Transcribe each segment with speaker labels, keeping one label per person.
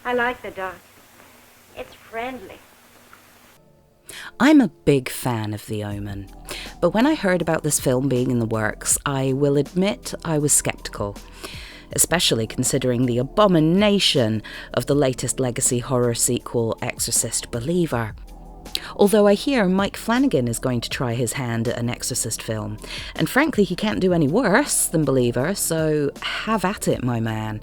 Speaker 1: I like the dog. It's friendly.
Speaker 2: I'm a big fan of The Omen, but when I heard about this film being in the works, I will admit I was sceptical, especially considering the abomination of the latest legacy horror sequel, Exorcist Believer. Although I hear Mike Flanagan is going to try his hand at an Exorcist film, and frankly he can't do any worse than Believer, so have at it, my man.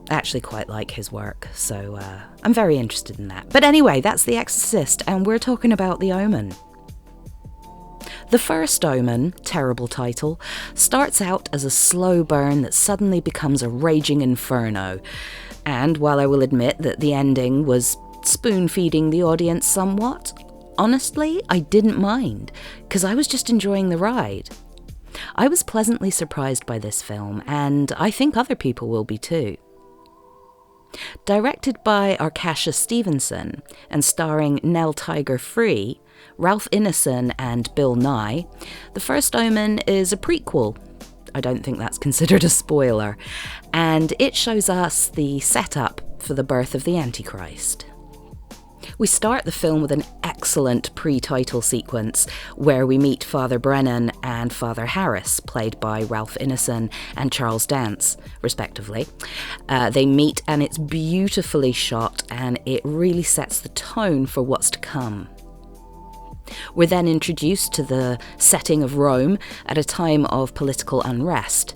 Speaker 2: I actually quite like his work, so I'm very interested in that. But anyway, that's The Exorcist, and we're talking about The Omen. The first Omen, terrible title, starts out as a slow burn that suddenly becomes a raging inferno. And while I will admit that the ending was spoon-feeding the audience somewhat, honestly, I didn't mind, because I was just enjoying the ride. I was pleasantly surprised by this film, and I think other people will be too. Directed by Arkasha Stevenson and starring Nell Tiger-Free, Ralph Ineson and Bill Nye, The First Omen is a prequel. I don't think that's considered a spoiler. And it shows us the setup for the birth of the Antichrist. We start the film with an excellent pre-title sequence where we meet Father Brennan and Father Harris, played by Ralph Ineson and Charles Dance, respectively. They meet and it's beautifully shot and it really sets the tone for what's to come. We're then introduced to the setting of Rome at a time of political unrest.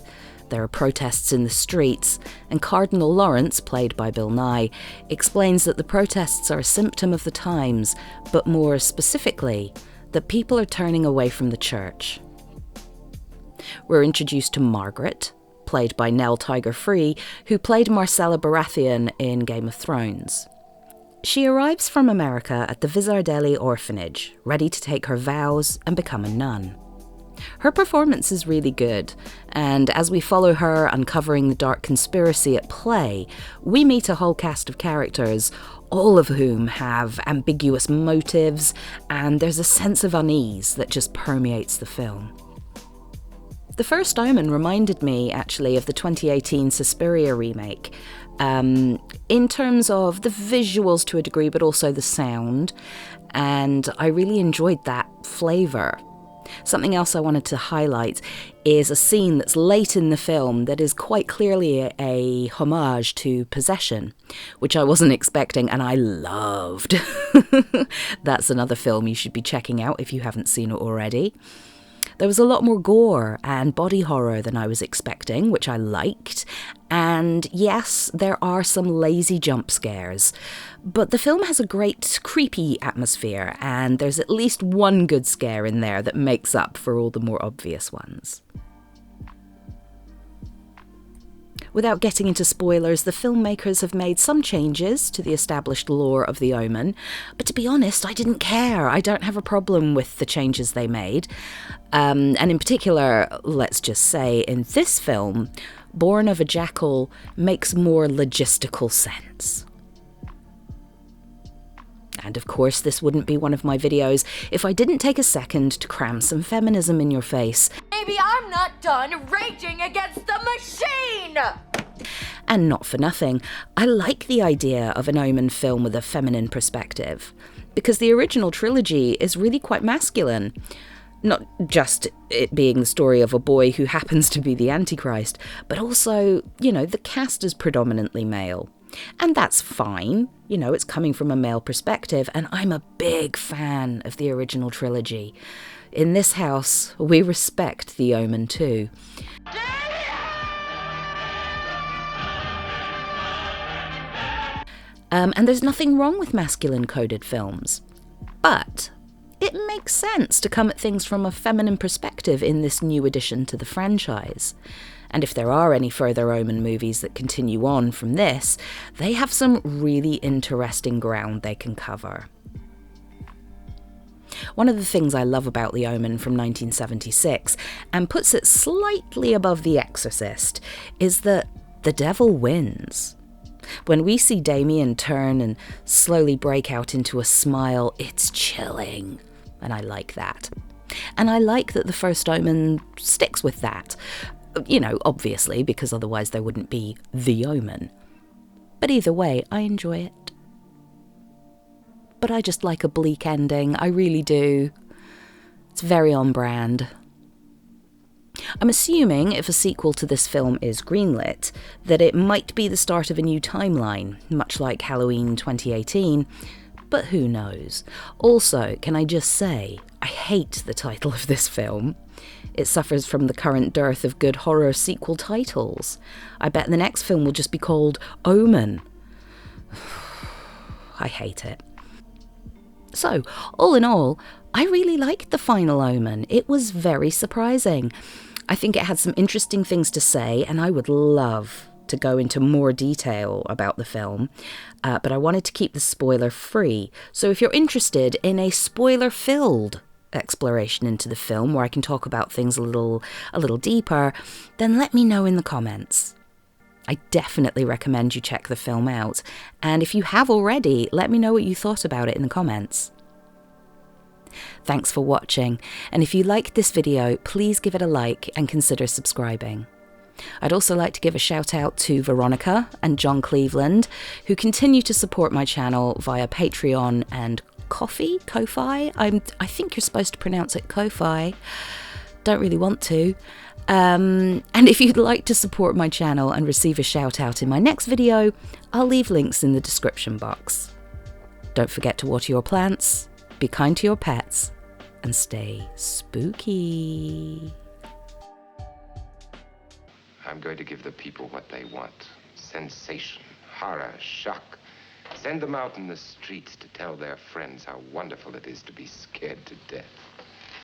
Speaker 2: There are protests in the streets, and Cardinal Lawrence, played by Bill Nye, explains that the protests are a symptom of the times, but more specifically, that people are turning away from the church. We're introduced to Margaret, played by Nell Tiger-Free, who played Marcella Baratheon in Game of Thrones. She arrives from America at the Vizardelli orphanage, ready to take her vows and become a nun. Her performance is really good, and as we follow her uncovering the dark conspiracy at play, we meet a whole cast of characters, all of whom have ambiguous motives, and there's a sense of unease that just permeates the film. The First Omen reminded me, actually, of the 2018 Suspiria remake, in terms of the visuals to a degree, but also the sound, and I really enjoyed that flavour. Something else I wanted to highlight is a scene that's late in the film that is quite clearly a homage to Possession, which I wasn't expecting and I loved. That's another film you should be checking out if you haven't seen it already. There was a lot more gore and body horror than I was expecting, which I liked. And yes, there are some lazy jump scares. But the film has a great creepy atmosphere, and there's at least one good scare in there that makes up for all the more obvious ones. Without getting into spoilers, the filmmakers have made some changes to the established lore of The Omen, but to be honest, I didn't care. I don't have a problem with the changes they made. And in particular, let's just say, in this film, Born of a Jackal makes more logistical sense. And of course, this wouldn't be one of my videos if I didn't take a second to cram some feminism in your face.
Speaker 3: Maybe I'm not done raging against the machine!
Speaker 2: And not for nothing, I like the idea of an Omen film with a feminine perspective, because the original trilogy is really quite masculine. Not just it being the story of a boy who happens to be the Antichrist, but also, the cast is predominantly male. And that's fine, it's coming from a male perspective, and I'm a big fan of the original trilogy. In this house, we respect The Omen too. And there's nothing wrong with masculine-coded films. But it makes sense to come at things from a feminine perspective in this new addition to the franchise. And if there are any further Omen movies that continue on from this, they have some really interesting ground they can cover. One of the things I love about The Omen from 1976, and puts it slightly above The Exorcist, is that the devil wins. When we see Damien turn and slowly break out into a smile, it's chilling, and I like that. And I like that The First Omen sticks with that. Obviously, because otherwise there wouldn't be The Omen. But either way, I enjoy it. But I just like a bleak ending, I really do. It's very on brand. I'm assuming if a sequel to this film is greenlit, that it might be the start of a new timeline, much like Halloween 2018, but who knows. Also, can I just say, I hate the title of this film. It suffers from the current dearth of good horror sequel titles. I bet the next film will just be called Omen. I hate it. So, all in all, I really liked The Final Omen. It was very surprising. I think it had some interesting things to say, and I would love to go into more detail about the film, but I wanted to keep the spoiler free. So if you're interested in a spoiler-filled exploration into the film, where I can talk about things a little deeper, then let me know in the comments. I definitely recommend you check the film out, and if you have already, let me know what you thought about it in the comments. Thanks for watching, and if you liked this video, please give it a like and consider subscribing. I'd also like to give a shout out to Veronica and John Cleveland, who continue to support my channel via Patreon and Ko-fi? I think you're supposed to pronounce it Ko-fi. Don't really want to. And if you'd like to support my channel and receive a shout out in my next video, I'll leave links in the description box. Don't forget to water your plants, be kind to your pets, and stay spooky.
Speaker 4: I'm going to give the people what they want. Sensation, horror, shock. Send them out in the streets to tell their friends how wonderful it is to be scared to death.